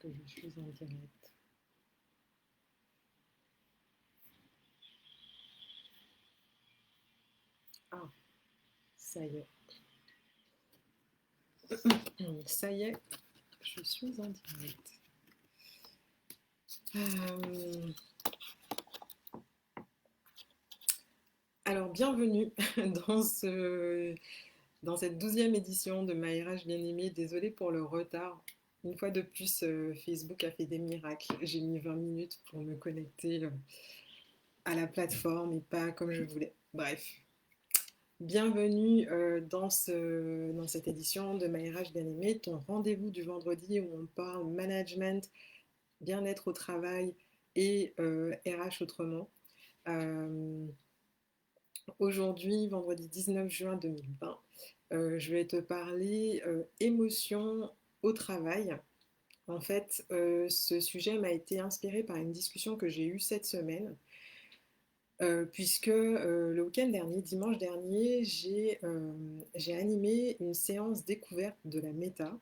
que je suis en direct. Ah, ça y est. Ça y est, je suis en direct. Euh, alors, bienvenue dans, dans cette 12e édition de Ma RH Bien-Aimée. Désolée pour le retard. Une fois de plus, Facebook a fait des miracles. J'ai mis 20 minutes pour me connecter à la plateforme et pas comme je voulais. Bref, bienvenue dans cette édition de Ma RH Bien-Aimée, ton rendez-vous du vendredi où on parle management, bien-être au travail et RH autrement. Euh, Aujourd'hui, vendredi 19 juin 2020, je vais te parler émotions au travail. En fait, ce sujet m'a été inspiré par une discussion que j'ai eue cette semaine, puisque le week-end dernier, dimanche dernier, j'ai animé une séance découverte de la méta.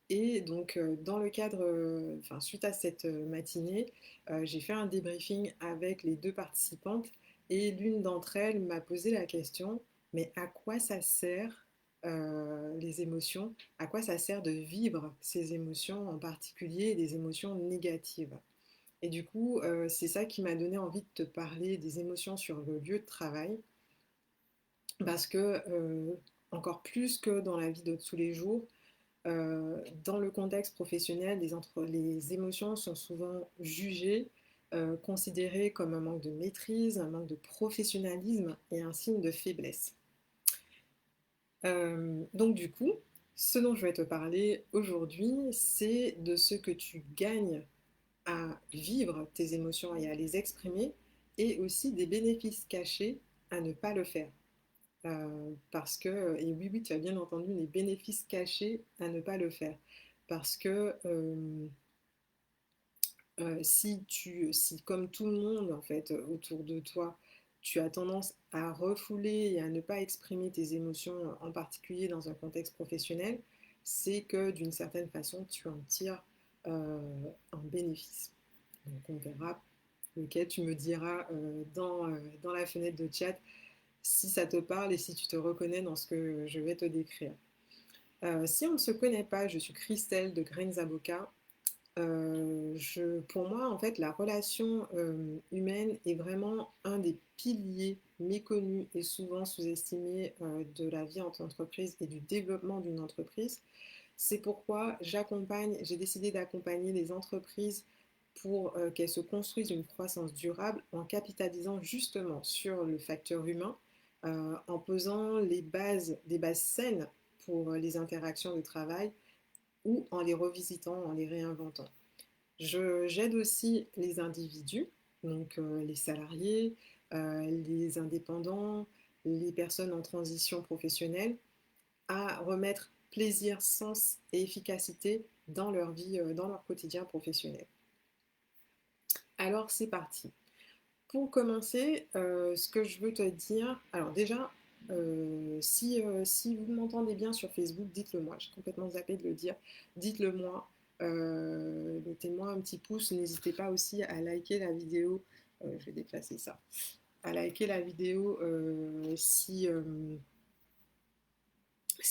Et donc, dans le cadre, enfin, suite à cette matinée, j'ai fait un débriefing avec les deux participantes et l'une d'entre elles m'a posé la question, mais à quoi ça sert les émotions? À quoi ça sert de vivre ces émotions, en particulier des émotions négatives? Et du coup, c'est ça qui m'a donné envie de te parler des émotions sur le lieu de travail, parce que, encore plus que dans la vie de tous les jours, dans le contexte professionnel, les émotions sont souvent jugées, considérées comme un manque de maîtrise, un manque de professionnalisme et un signe de faiblesse. Donc du coup, ce dont je vais te parler aujourd'hui, c'est de ce que tu gagnes à vivre tes émotions et à les exprimer, et aussi des bénéfices cachés à ne pas le faire. Parce que, et oui, oui, tu as bien entendu, les bénéfices cachés à ne pas le faire. Parce que si comme tout le monde, en fait, autour de toi, tu as tendance à refouler et à ne pas exprimer tes émotions, en particulier dans un contexte professionnel, c'est que d'une certaine façon, tu en tires un bénéfice. Donc on verra lequel, tu me diras dans la fenêtre de chat si ça te parle et si tu te reconnais dans ce que je vais te décrire. Si on ne se connaît pas, je suis Christelle de Grains Avocat. Pour moi, en fait, la relation humaine est vraiment un des piliers méconnus et souvent sous-estimés de la vie en entreprise et du développement d'une entreprise. C'est pourquoi j'ai décidé d'accompagner les entreprises pour qu'elles se construisent une croissance durable en capitalisant justement sur le facteur humain, en posant des bases saines pour les interactions de travail ou en les revisitant, en les réinventant. J'aide aussi les individus, donc les salariés, les indépendants, les personnes en transition professionnelle, à remettre plaisir, sens et efficacité dans leur vie, dans leur quotidien professionnel. Alors c'est parti. Pour commencer, ce que je veux te dire, alors déjà, si vous m'entendez bien sur Facebook, dites-le moi. J'ai complètement zappé de le dire. Dites-le moi. Mettez-moi un petit pouce. N'hésitez pas aussi à liker la vidéo. Je vais déplacer ça. À liker la vidéo si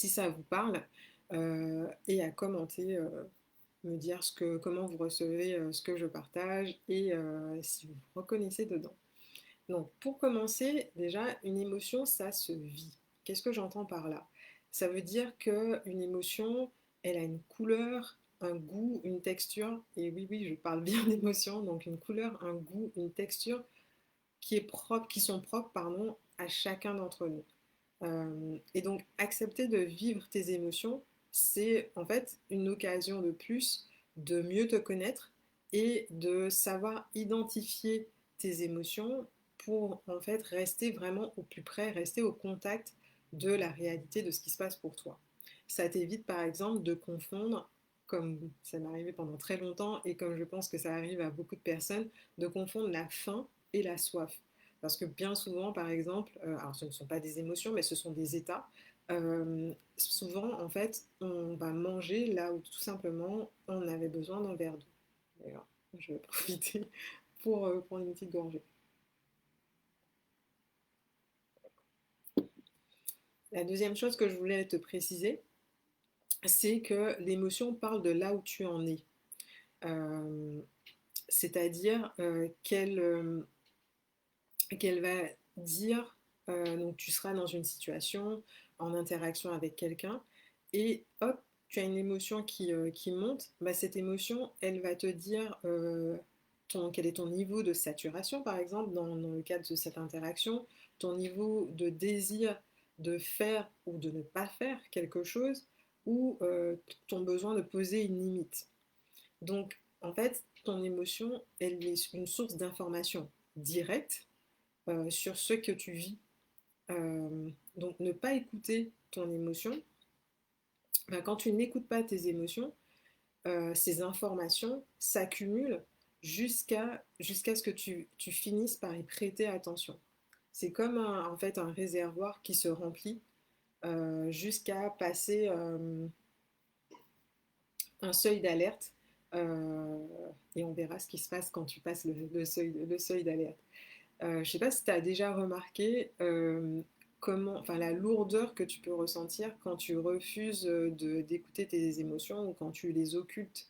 ça vous parle et à commenter, me dire comment vous recevez ce que je partage et si vous vous reconnaissez dedans. Donc, pour commencer, déjà, une émotion, ça se vit. Qu'est-ce que j'entends par là? Ça veut dire qu'une émotion, elle a une couleur, un goût, une texture. Et oui, oui, je parle bien d'émotion. Donc, une couleur, un goût, une texture qui sont propres, pardon, à chacun d'entre nous. Et donc, accepter de vivre tes émotions, c'est en fait une occasion de plus de mieux te connaître et de savoir identifier tes émotions pour en fait rester vraiment au plus près, rester au contact de la réalité de ce qui se passe pour toi. Ça t'évite par exemple de confondre, comme ça m'est arrivé pendant très longtemps et comme je pense que ça arrive à beaucoup de personnes, de confondre la faim et la soif. Parce que bien souvent, par exemple, alors ce ne sont pas des émotions, mais ce sont des états. Souvent, en fait, on va manger là où tout simplement on avait besoin d'un verre d'eau. D'ailleurs, je vais profiter pour une petite gorgée. La deuxième chose que je voulais te préciser, c'est que l'émotion parle de là où tu en es. Euh, C'est-à-dire qu'elle va dire, donc tu seras dans une situation, en interaction avec quelqu'un, et hop, tu as une émotion qui monte, bah, cette émotion, elle va te dire quel est ton niveau de saturation, par exemple, dans le cadre de cette interaction, ton niveau de désir de faire ou de ne pas faire quelque chose, ou ton besoin de poser une limite. Donc, en fait, ton émotion, elle est une source d'information directe sur ce que tu vis. Donc ne pas écouter ton émotion, ben, quand tu n'écoutes pas tes émotions, ces informations s'accumulent jusqu'à ce que tu finisses par y prêter attention. C'est comme en fait un réservoir qui se remplit jusqu'à passer un seuil d'alerte et on verra ce qui se passe quand tu passes le seuil d'alerte. Je ne sais pas si tu as déjà remarqué enfin, la lourdeur que tu peux ressentir quand tu refuses d'écouter tes émotions ou quand tu les occultes.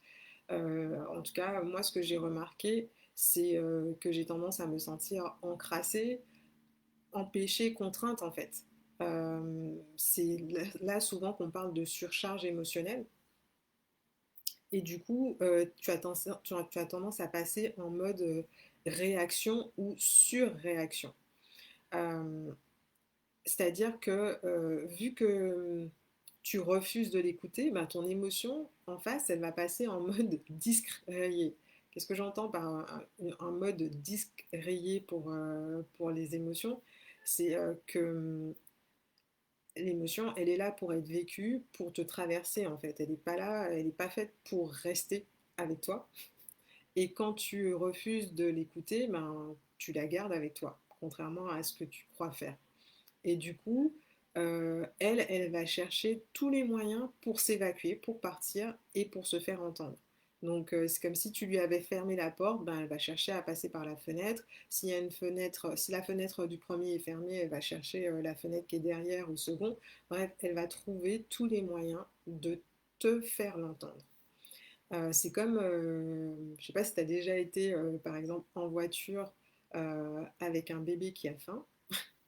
En tout cas, moi, ce que j'ai remarqué, c'est que j'ai tendance à me sentir encrassée, empêchée, contrainte en fait. C'est là souvent qu'on parle de surcharge émotionnelle. Et du coup, tu as tendance à passer en mode réaction ou surréaction. Euh, C'est-à-dire que vu que tu refuses de l'écouter, ben, ton émotion en face, elle va passer en mode disque rayé. Qu'est-ce que j'entends par un mode disque rayé pour les émotions? C'est que l'émotion, elle est là pour être vécue, pour te traverser en fait. Elle n'est pas là, elle n'est pas faite pour rester avec toi. Et quand tu refuses de l'écouter, ben, tu la gardes avec toi, contrairement à ce que tu crois faire. Et du coup, elle va chercher tous les moyens pour s'évacuer, pour partir et pour se faire entendre. Donc c'est comme si tu lui avais fermé la porte, ben, elle va chercher à passer par la fenêtre. S'il y a une fenêtre, si la fenêtre du premier est fermée, elle va chercher la fenêtre qui est derrière au second. Bref, elle va trouver tous les moyens de te faire l'entendre. C'est comme, je ne sais pas si tu as déjà été par exemple en voiture avec un bébé qui a faim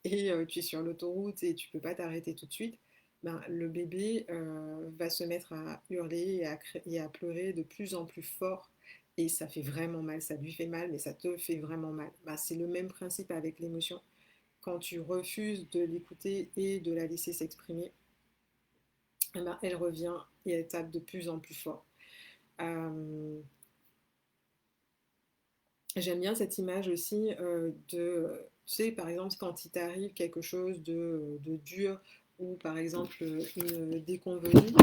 et tu es sur l'autoroute et tu peux pas t'arrêter tout de suite, ben, le bébé va se mettre à hurler et à pleurer de plus en plus fort et ça fait vraiment mal, ça lui fait mal mais ça te fait vraiment mal. Ben, c'est le même principe avec l'émotion. Quand tu refuses de l'écouter et de la laisser s'exprimer, eh ben, elle revient et elle tape de plus en plus fort. Euh, J'aime bien cette image aussi tu sais, par exemple, quand il t'arrive quelque chose de dur ou par exemple une déconvenue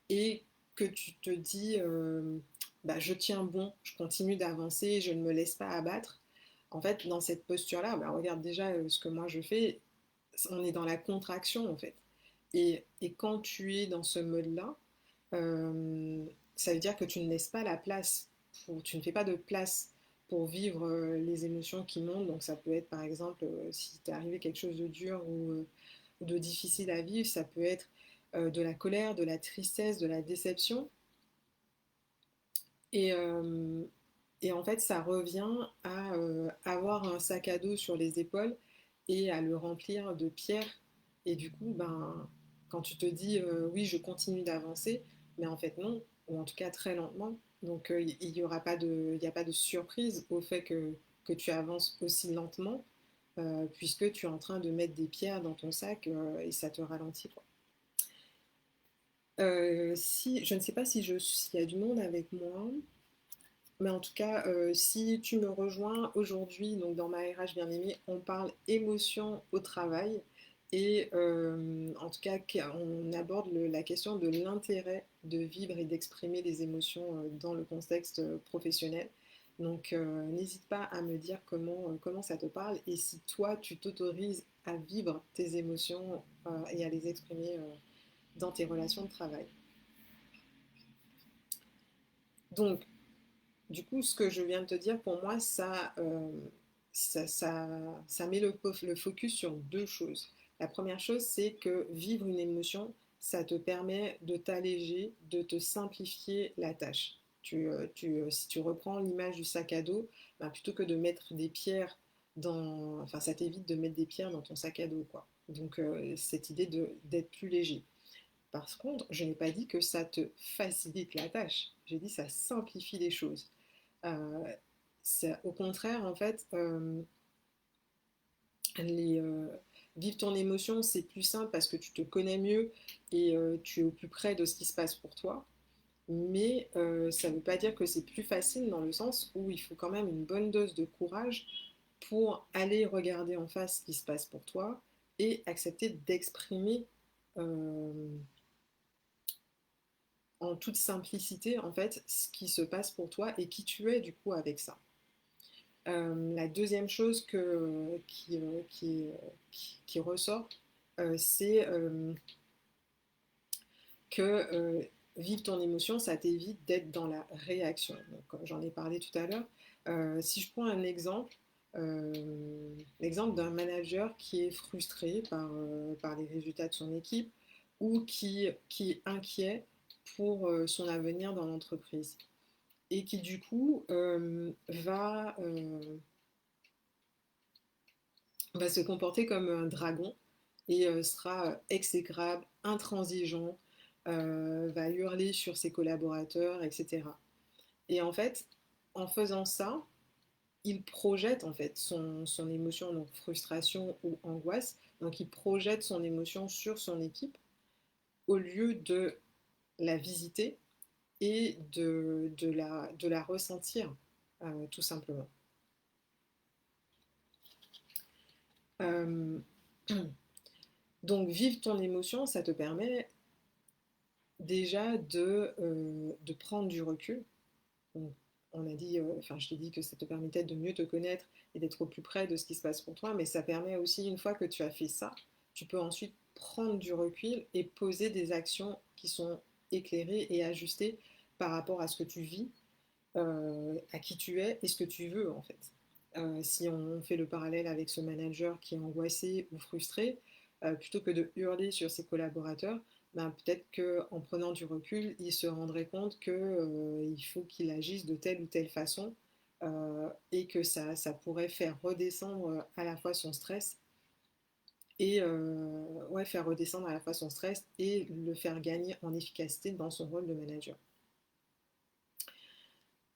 et que tu te dis, bah, je tiens bon, je continue d'avancer, je ne me laisse pas abattre. En fait, dans cette posture-là, bah, regarde déjà ce que moi je fais, on est dans la contraction en fait. Et quand tu es dans ce mode-là, euh, ça veut dire que tu ne laisses pas la place, tu ne fais pas de place pour vivre les émotions qui montent. Donc ça peut être par exemple, si t'est arrivé quelque chose de dur ou de difficile à vivre, ça peut être de la colère, de la tristesse, de la déception. Et, euh, et en fait, ça revient à avoir un sac à dos sur les épaules et à le remplir de pierres. Et du coup, ben, quand tu te dis oui, je continue d'avancer, mais en fait non, ou en tout cas très lentement. Donc il n'y aura pas il y a pas de surprise au fait que tu avances aussi lentement, puisque tu es en train de mettre des pierres dans ton sac et ça te ralentit, quoi. Si, je ne sais pas s'il y a du monde avec moi. Mais en tout cas, si tu me rejoins aujourd'hui, donc dans ma RH bien-aimée, on parle émotion au travail. Et en tout cas, on aborde la question de l'intérêt de vivre et d'exprimer les émotions dans le contexte professionnel. Donc n'hésite pas à me dire comment ça te parle et si toi, tu t'autorises à vivre tes émotions et à les exprimer dans tes relations de travail. Donc, Du coup, ce que je viens de te dire, pour moi, ça met le focus sur deux choses. La première chose, c'est que vivre une émotion, ça te permet de t'alléger, de te simplifier la tâche. Si tu reprends l'image du sac à dos, ben, plutôt que de mettre des pierres enfin, ça t'évite de mettre des pierres dans ton sac à dos, quoi. Donc, cette idée d'être plus léger. Par contre, je n'ai pas dit que ça te facilite la tâche. J'ai dit que ça simplifie les choses. Euh, Au contraire, en fait, les, euh, vivre ton émotion, c'est plus simple parce que tu te connais mieux et tu es au plus près de ce qui se passe pour toi. Mais ça ne veut pas dire que c'est plus facile dans le sens où il faut quand même une bonne dose de courage pour aller regarder en face ce qui se passe pour toi et accepter d'exprimer euh, en toute simplicité en fait ce qui se passe pour toi et qui tu es du coup avec ça. La deuxième chose qui ressort, c'est que vivre ton émotion, ça t'évite d'être dans la réaction. Donc, j'en ai parlé tout à l'heure. Si je prends un exemple, euh, l'exemple d'un manager qui est frustré par les résultats de son équipe ou qui est inquiet pour son avenir dans l'entreprise et qui du coup va se comporter comme un dragon et sera exécrable, intransigeant, va hurler sur ses collaborateurs, etc. Et en fait, en faisant ça, il projette en fait son émotion, donc frustration ou angoisse, donc il projette son émotion sur son équipe au lieu de la visiter et de la ressentir, tout simplement. Euh, donc vivre ton émotion, ça te permet déjà de prendre du recul. On a dit, enfin je t'ai dit que ça te permettait de mieux te connaître et d'être au plus près de ce qui se passe pour toi, mais ça permet aussi, une fois que tu as fait ça, tu peux ensuite prendre du recul et poser des actions qui sont éclairées et ajustées par rapport à ce que tu vis, à qui tu es et ce que tu veux en fait. Si on fait le parallèle avec ce manager qui est angoissé ou frustré, plutôt que de hurler sur ses collaborateurs, ben, peut-être qu'en prenant du recul, il se rendrait compte qu'il faut qu'il agisse de telle ou telle façon et que ça pourrait faire redescendre à la fois son stress et ouais, faire redescendre à la fois son stress et le faire gagner en efficacité dans son rôle de manager.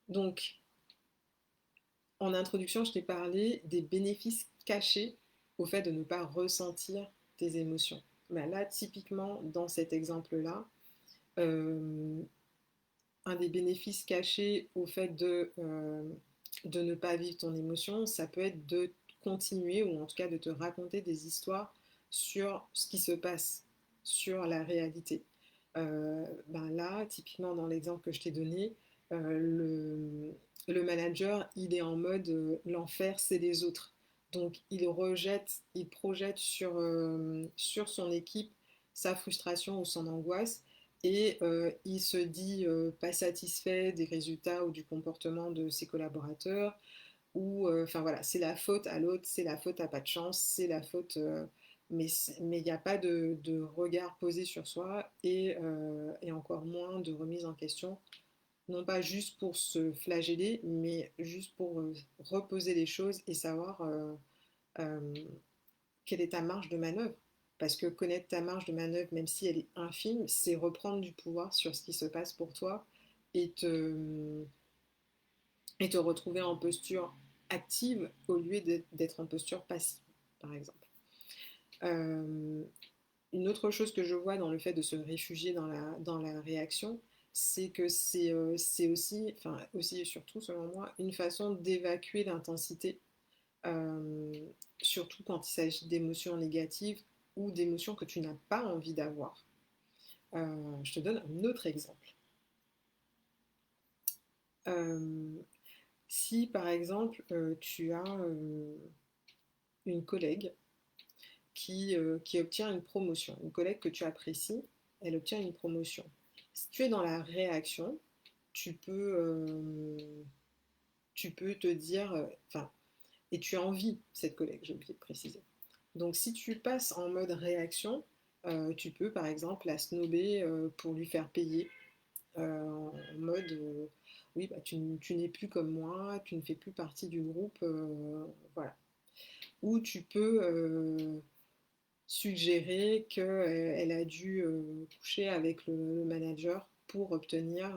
Donc, en introduction, je t'ai parlé des bénéfices cachés au fait de ne pas ressentir tes émotions. Ben là, typiquement, dans cet exemple-là, euh, un des bénéfices cachés au fait de ne pas vivre ton émotion, ça peut être de continuer ou en tout cas de te raconter des histoires sur ce qui se passe, sur la réalité. Ben là, typiquement dans l'exemple que je t'ai donné, le manager, il est en mode l'enfer, c'est les autres. Donc il projette sur son équipe sa frustration ou son angoisse et il se dit pas satisfait des résultats ou du comportement de ses collaborateurs ou enfin voilà, c'est la faute à l'autre, c'est la faute à pas de chance, c'est la faute mais il n'y a pas de regard posé sur soi et encore moins de remise en question, non pas juste pour se flageller, mais juste pour reposer les choses et savoir euh, quelle est ta marge de manœuvre. Parce que connaître ta marge de manœuvre, même si elle est infime, c'est reprendre du pouvoir sur ce qui se passe pour toi et et te retrouver en posture active au lieu d'être en posture passive, par exemple. Euh, une autre chose que je vois dans le fait de se réfugier dans la réaction, c'est que c'est aussi, enfin aussi et surtout selon moi, une façon d'évacuer l'intensité, euh, surtout quand il s'agit d'émotions négatives ou d'émotions que tu n'as pas envie d'avoir. Je te donne un autre exemple. Euh, Si par exemple tu as une collègue qui obtient une promotion, une collègue que tu apprécies, elle obtient une promotion. Si tu es dans la réaction, tu peux tu peux te dire, enfin, et tu as envie cette collègue, j'ai oublié de préciser. Donc si tu passes en mode réaction, tu peux par exemple la snober pour lui faire payer en mode oui, bah, tu n'es plus comme moi, tu ne fais plus partie du groupe, voilà. Ou tu peux suggérer qu'elle a dû coucher avec le manager pour obtenir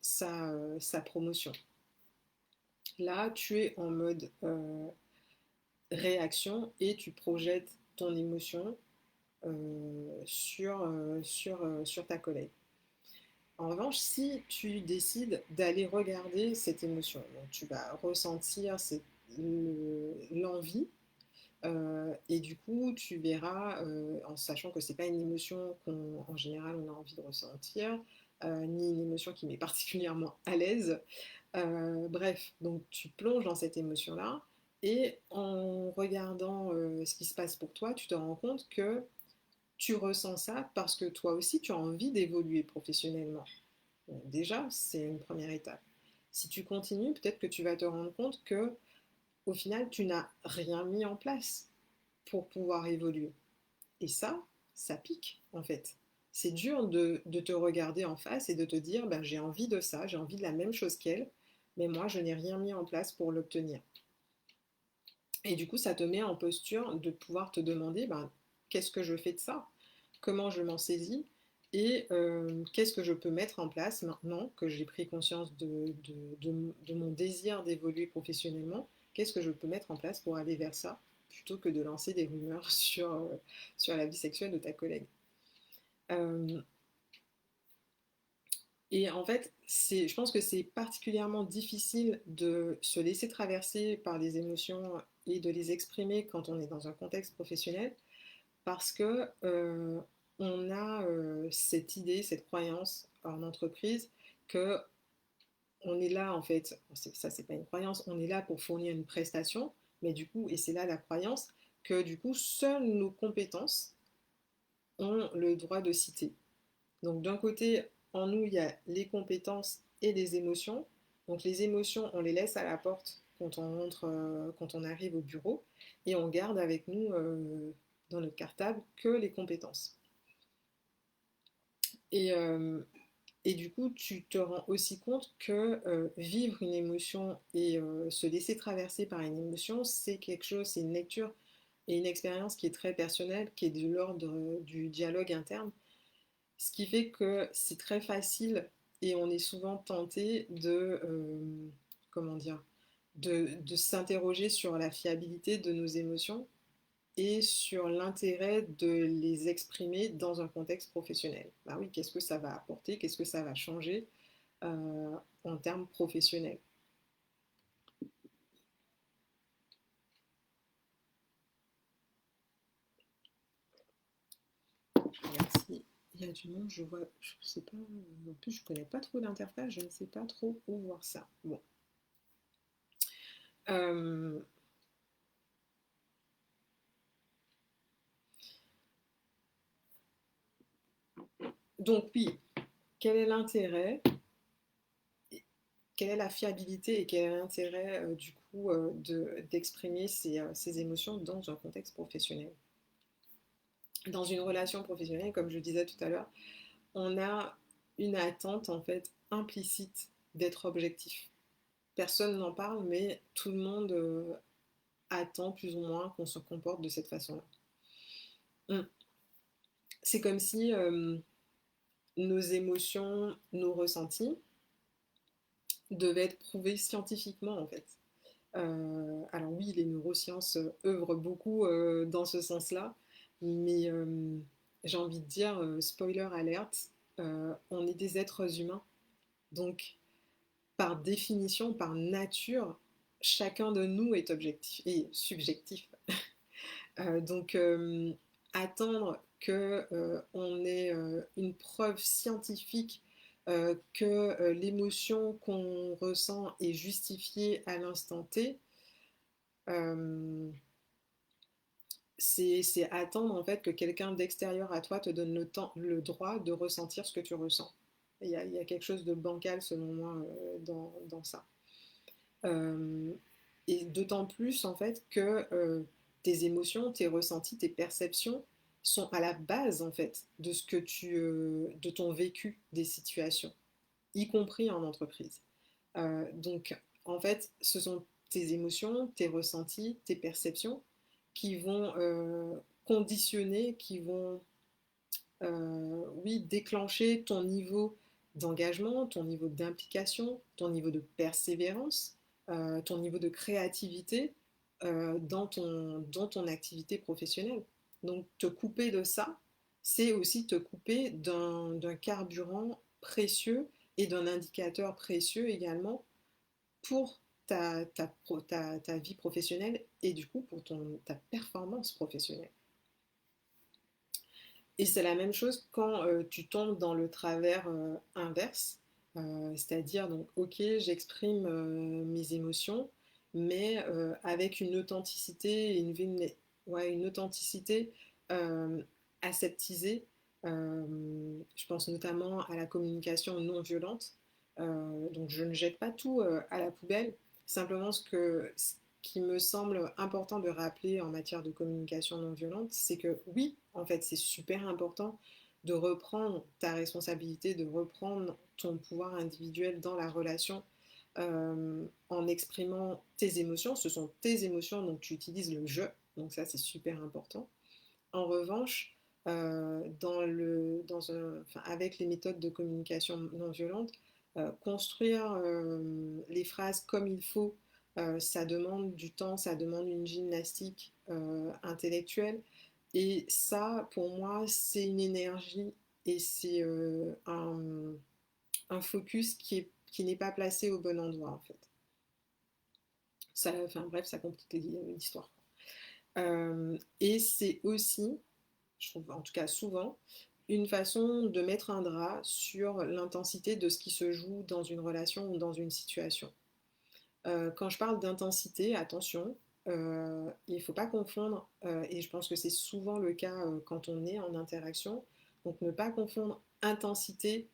sa promotion. Là, tu es en mode réaction et tu projettes ton émotion sur ta collègue. En revanche, si tu décides d'aller regarder cette émotion, donc tu vas ressentir l'envie et du coup tu verras, en sachant que c'est pas une émotion qu'en général on a envie de ressentir, ni une émotion qui m'est particulièrement à l'aise. Bref, donc tu plonges dans cette émotion-là et en regardant ce qui se passe pour toi, tu te rends compte que tu ressens ça parce que toi aussi tu as envie d'évoluer professionnellement. Donc déjà, c'est une première étape. Si tu continues, peut-être que tu vas te rendre compte que au final, tu n'as rien mis en place pour pouvoir évoluer. Et ça pique en fait. C'est dur de te regarder en face et de te dire ben, j'ai envie de ça, j'ai envie de la même chose qu'elle, mais moi je n'ai rien mis en place pour l'obtenir. Et du coup, ça te met en posture de pouvoir te demander ben, qu'est-ce que je fais de ça, comment je m'en saisis et qu'est-ce que je peux mettre en place maintenant que j'ai pris conscience de mon désir d'évoluer professionnellement, qu'est-ce que je peux mettre en place pour aller vers ça plutôt que de lancer des rumeurs sur la vie sexuelle de ta collègue. Euh, et en fait, je pense que c'est particulièrement difficile de se laisser traverser par les émotions et de les exprimer quand on est dans un contexte professionnel parce que on a cette idée, cette croyance en entreprise que on est là en fait, ça c'est pas une croyance, on est là pour fournir une prestation, mais du coup, et c'est là la croyance, que du coup, seules nos compétences ont le droit de citer. Donc d'un côté, en nous, il y a les compétences et les émotions. Donc les émotions, on les laisse à la porte quand on rentre, quand on arrive au bureau, et on garde avec nous dans notre cartable que les compétences. Et, euh, et du coup, tu te rends aussi compte que vivre une émotion et se laisser traverser par une émotion, c'est quelque chose, c'est une lecture et une expérience qui est très personnelle, qui est de l'ordre du dialogue interne. Ce qui fait que c'est très facile et on est souvent tenté comment dire, de s'interroger sur la fiabilité de nos émotions et sur l'intérêt de les exprimer dans un contexte professionnel. Bah oui, qu'est-ce que ça va apporter, qu'est-ce que ça va changer en termes professionnels. Je regarde s'il y a du monde, je vois, je sais pas, en plus je connais pas trop l'interface, je ne sais pas trop où voir ça. Bon. Euh, donc oui, quel est l'intérêt, quelle est la fiabilité et quel est l'intérêt du coup d'exprimer ces émotions dans un contexte professionnel. Dans une relation professionnelle, comme je disais tout à l'heure, on a une attente en fait implicite d'être objectif. Personne n'en parle, mais tout le monde attend plus ou moins qu'on se comporte de cette façon-là. C'est comme si nos émotions, nos ressentis devaient être prouvés scientifiquement en fait. Alors oui, les neurosciences œuvrent beaucoup dans ce sens-là, mais j'ai envie de dire, spoiler alerte, on est des êtres humains. Donc, par définition, par nature, chacun de nous est objectif et subjectif. Donc, attendre que on ait une preuve scientifique que l'émotion qu'on ressent est justifiée à l'instant T, euh, c'est attendre en fait que quelqu'un d'extérieur à toi te donne le droit de ressentir ce que tu ressens. Il y a quelque chose de bancal selon moi dans ça. Euh, et d'autant plus en fait que tes émotions, tes ressentis, tes perceptions sont à la base en fait de ce que de ton vécu des situations, y compris en entreprise. Donc en fait, ce sont tes émotions, tes ressentis, tes perceptions qui vont conditionner, qui vont oui, déclencher ton niveau d'engagement, ton niveau d'implication, ton niveau de persévérance, ton niveau de créativité dans ton activité professionnelle. Donc te couper de ça, c'est aussi te couper d'un carburant précieux et d'un indicateur précieux également pour ta vie professionnelle et du coup pour ta performance professionnelle. Et c'est la même chose quand tu tombes dans le travers inverse, c'est-à-dire donc ok j'exprime mes émotions, mais avec une authenticité, ouais, une authenticité euh, aseptisée. Je pense notamment à la communication non violente. Donc je ne jette pas tout à la poubelle, simplement ce qui me semble important de rappeler en matière de communication non violente, c'est que oui, en fait, c'est super important de reprendre ta responsabilité, de reprendre ton pouvoir individuel dans la relation en exprimant tes émotions. Ce sont tes émotions, donc tu utilises le je, donc ça c'est super important. En revanche, avec les méthodes de communication non violente, construire les phrases comme il faut, ça demande du temps, ça demande une gymnastique intellectuelle. Et ça, pour moi, c'est une énergie et c'est un focus qui n'est pas placé au bon endroit, en fait. Ça, enfin bref, ça complique l'histoire. Et c'est aussi, je trouve en tout cas souvent, une façon de mettre un drap sur l'intensité de ce qui se joue dans une relation ou dans une situation. Quand je parle d'intensité, attention, il ne faut pas confondre, et je pense que c'est souvent le cas quand on est en interaction, donc ne pas confondre intensité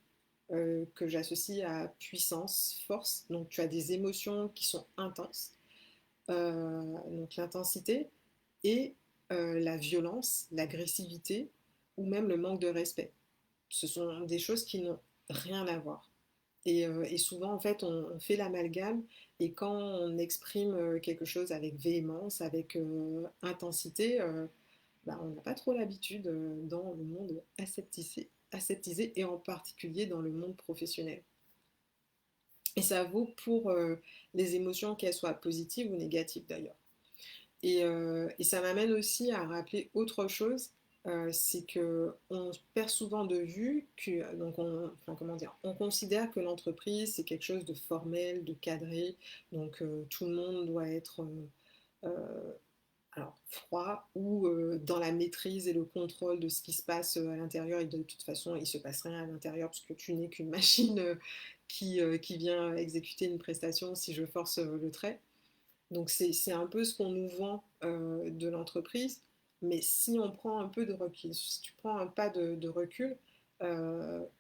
que j'associe à puissance, force, donc tu as des émotions qui sont intenses, donc l'intensité, et la violence, l'agressivité ou même le manque de respect. Ce sont des choses qui n'ont rien à voir. Et souvent, en fait, on fait l'amalgame et quand on exprime quelque chose avec véhémence, avec intensité, bah, on n'a pas trop l'habitude dans le monde aseptisé et en particulier dans le monde professionnel. Et ça vaut pour les émotions, qu'elles soient positives ou négatives d'ailleurs. Et ça m'amène aussi à rappeler autre chose, c'est que on perd souvent de vue que, donc enfin, comment dire, on considère que l'entreprise c'est quelque chose de formel, de cadré, donc tout le monde doit être euh, alors, froid ou dans la maîtrise et le contrôle de ce qui se passe à l'intérieur. Et de toute façon, il ne se passe rien à l'intérieur parce que tu n'es qu'une machine qui vient exécuter une prestation si je force le trait. Donc c'est un peu ce qu'on nous vend de l'entreprise, mais si on prend un peu de recul, si tu prends un pas de recul,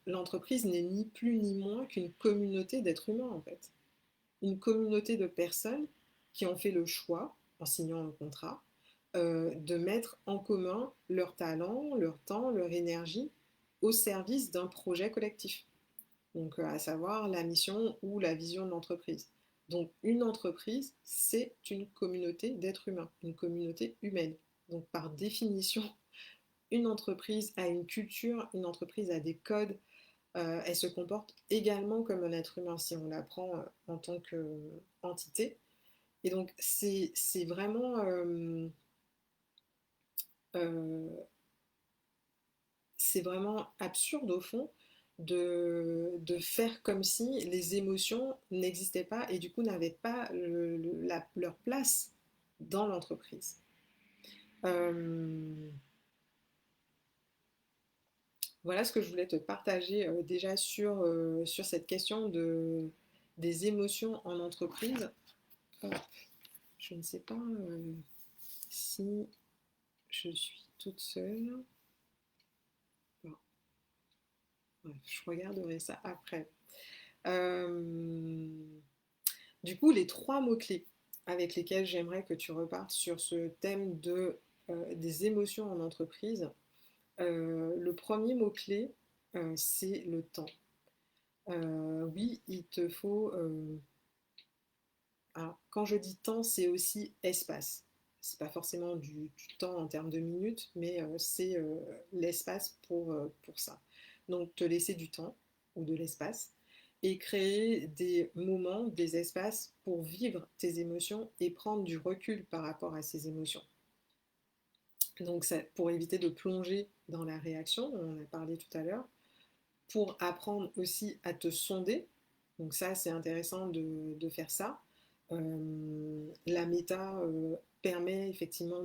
l'entreprise n'est ni plus ni moins qu'une communauté d'êtres humains en fait. Une communauté de personnes qui ont fait le choix, en signant un contrat, de mettre en commun leur talent, leur temps, leur énergie au service d'un projet collectif, donc à savoir la mission ou la vision de l'entreprise. Donc une entreprise, c'est une communauté d'êtres humains, une communauté humaine. Donc par définition, une entreprise a une culture, une entreprise a des codes, elle se comporte également comme un être humain si on la prend en tant qu'entité. Et donc euh, c'est vraiment absurde au fond de faire comme si les émotions n'existaient pas et du coup n'avaient pas leur place dans l'entreprise. Euh, voilà ce que je voulais te partager déjà sur cette question des émotions en entreprise. Je ne sais pas si je suis toute seule. Bon, bref, je regarderai ça après. Euh, Du coup, les trois mots-clés avec lesquels j'aimerais que tu repartes sur ce thème des émotions en entreprise, le premier mot-clé, c'est le temps. Oui, il te faut... alors, quand je dis temps, c'est aussi espace. C'est pas forcément du temps en termes de minutes, mais c'est l'espace pour ça. Donc, te laisser du temps ou de l'espace et créer des moments, des espaces pour vivre tes émotions et prendre du recul par rapport à ces émotions. Donc, ça, pour éviter de plonger dans la réaction, on en a parlé tout à l'heure, pour apprendre aussi à te sonder. Donc ça, c'est intéressant de faire ça. La méta permet effectivement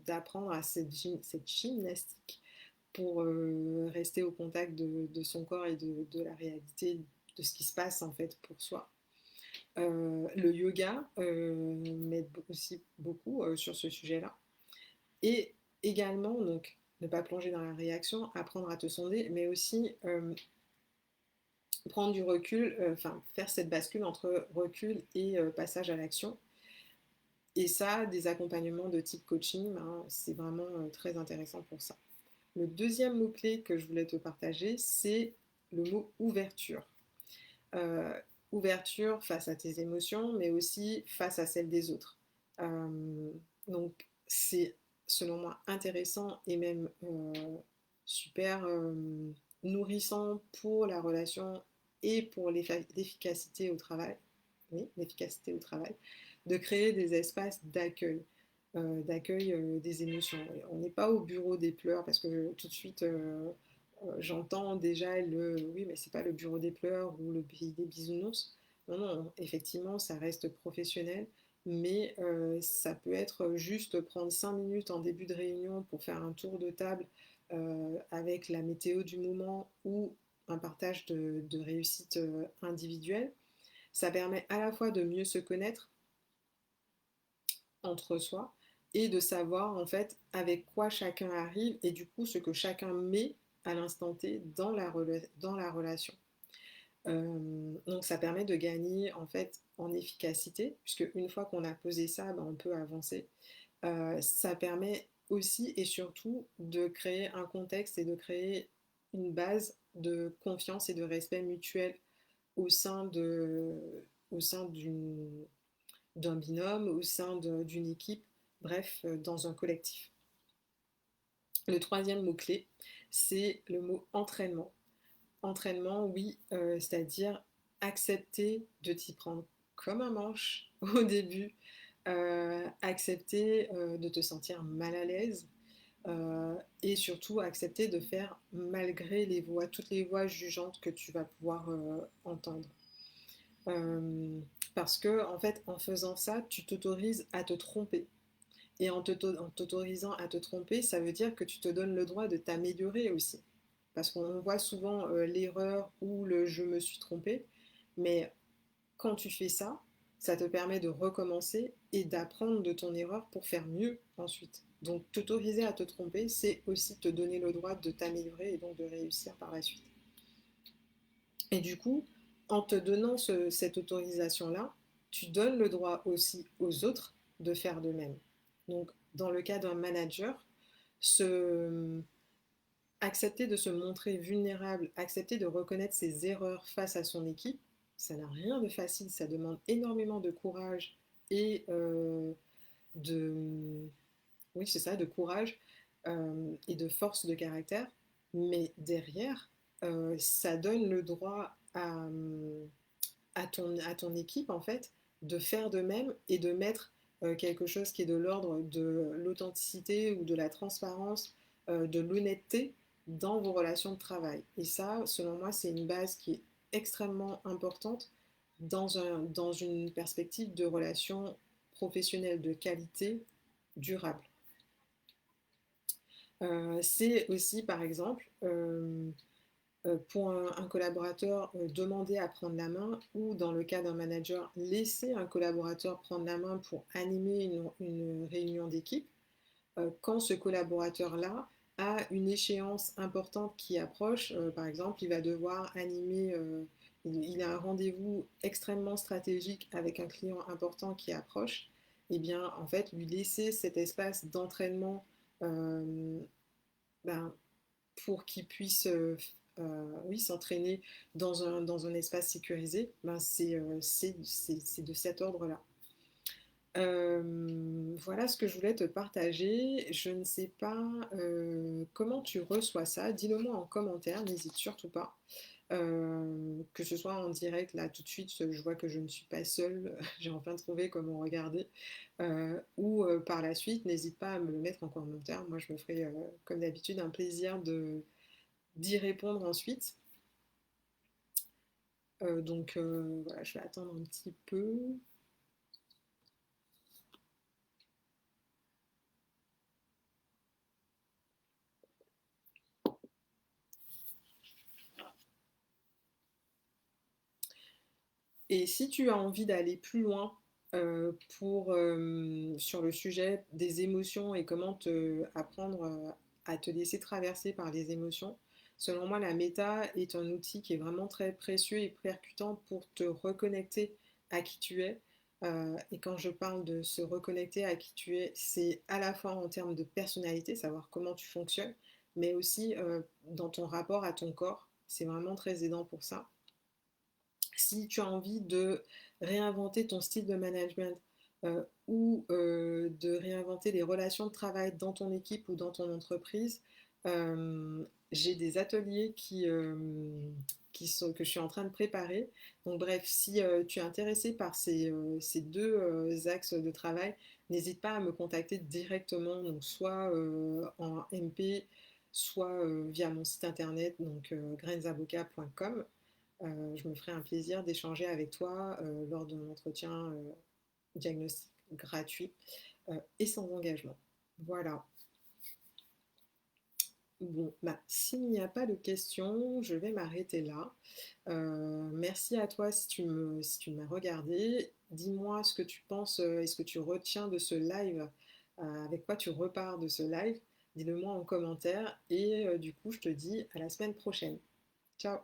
d'apprendre à cette gymnastique pour rester au contact de son corps et de la réalité de ce qui se passe en fait pour soi. Le yoga m'aide aussi beaucoup sur ce sujet-là. Et également, donc, ne pas plonger dans la réaction, apprendre à te sonder, mais aussi prendre du recul, enfin faire cette bascule entre recul et passage à l'action. Et ça, des accompagnements de type coaching, ben, c'est vraiment très intéressant pour ça. Le deuxième mot-clé que je voulais te partager, c'est le mot ouverture. Euh, Ouverture face à tes émotions, mais aussi face à celles des autres. Donc, c'est selon moi intéressant et même super nourrissant pour la relation et pour l'efficacité au travail, oui, l'efficacité au travail, de créer des espaces d'accueil des émotions. On n'est pas au bureau des pleurs parce que tout de suite j'entends déjà le oui, mais c'est pas le bureau des pleurs ou le pays des bisounours. Non, non, effectivement, ça reste professionnel, mais ça peut être juste prendre 5 minutes en début de réunion pour faire un tour de table avec la météo du moment ou un partage de réussite individuelle. Ça permet à la fois de mieux se connaître entre soi et de savoir en fait avec quoi chacun arrive et du coup ce que chacun met à l'instant T dans la relation. Donc ça permet de gagner en fait en efficacité, puisque une fois qu'on a posé ça, ben, on peut avancer. Ça permet aussi et surtout de créer un contexte et de créer une base de confiance et de respect mutuel au sein de, au sein d'un binôme, au sein d'une équipe, bref, dans un collectif. Le troisième mot-clé, c'est le mot entraînement. Entraînement, oui, c'est-à-dire accepter de t'y prendre comme un manche au début, accepter de te sentir mal à l'aise et surtout accepter de faire malgré toutes les voix jugeantes que tu vas pouvoir entendre. Parce que en fait, en faisant ça, tu t'autorises à te tromper. Et en t'autorisant à te tromper, ça veut dire que tu te donnes le droit de t'améliorer aussi. Parce qu'on voit souvent l'erreur ou le je me suis trompé, mais quand tu fais ça, ça te permet de recommencer et d'apprendre de ton erreur pour faire mieux ensuite. Donc t'autoriser à te tromper, c'est aussi te donner le droit de t'améliorer et donc de réussir par la suite. Et du coup, en te donnant cette autorisation-là, tu donnes le droit aussi aux autres de faire de même. Donc, dans le cas d'un manager, se, accepter de se montrer vulnérable, accepter de reconnaître ses erreurs face à son équipe, ça n'a rien de facile, ça demande énormément de courage et de, oui, c'est ça, de courage et de force de caractère. Mais derrière, ça donne le droit à ton équipe, en fait, de faire de même et de mettre quelque chose qui est de l'ordre de l'authenticité ou de la transparence, de l'honnêteté dans vos relations de travail. Et ça, selon moi, c'est une base qui est extrêmement importante dans une perspective de relations professionnelles de qualité durable. C'est aussi, par exemple, pour un collaborateur, demander à prendre la main ou dans le cas d'un manager, laisser un collaborateur prendre la main pour animer une réunion d'équipe, quand ce collaborateur-là a une échéance importante qui approche, par exemple, il va devoir animer il a un rendez-vous extrêmement stratégique avec un client important qui approche, eh bien, en fait, lui laisser cet espace d'entraînement euh, ben, pour qu'il puisse oui, s'entraîner dans un espace sécurisé, ben, c'est de cet ordre-là. Voilà ce que je voulais te partager. Je ne sais pas comment tu reçois ça. Dis-le moi en commentaire, n'hésite surtout pas. Que ce soit en direct, là tout de suite, je vois que je ne suis pas seule, j'ai enfin trouvé comment regarder, ou par la suite, n'hésite pas à me le mettre en commentaire. Moi, je me ferai, comme d'habitude, un plaisir d'y répondre ensuite. Voilà, je vais attendre un petit peu. Et si tu as envie d'aller plus loin sur le sujet des émotions et comment apprendre à te laisser traverser par les émotions, selon moi, la méta est un outil qui est vraiment très précieux et percutant pour te reconnecter à qui tu es. Et quand je parle de se reconnecter à qui tu es, c'est à la fois en termes de personnalité, savoir comment tu fonctionnes, mais aussi dans ton rapport à ton corps. C'est vraiment très aidant pour ça. Si tu as envie de réinventer ton style de management ou de réinventer les relations de travail dans ton équipe ou dans ton entreprise, j'ai des ateliers que je suis en train de préparer. Donc bref, si tu es intéressé par ces deux axes de travail, n'hésite pas à me contacter directement, donc soit en MP, soit via mon site internet, donc grainsavocat.com. Je me ferai un plaisir d'échanger avec toi lors d'un entretien diagnostic gratuit et sans engagement. Voilà. Bon, bah, s'il n'y a pas de questions, je vais m'arrêter là. Merci à toi si tu m'as regardé. Dis-moi ce que tu penses et ce que tu retiens de ce live, avec quoi tu repars de ce live. Dis-le moi en commentaire et du coup, je te dis à la semaine prochaine. Ciao!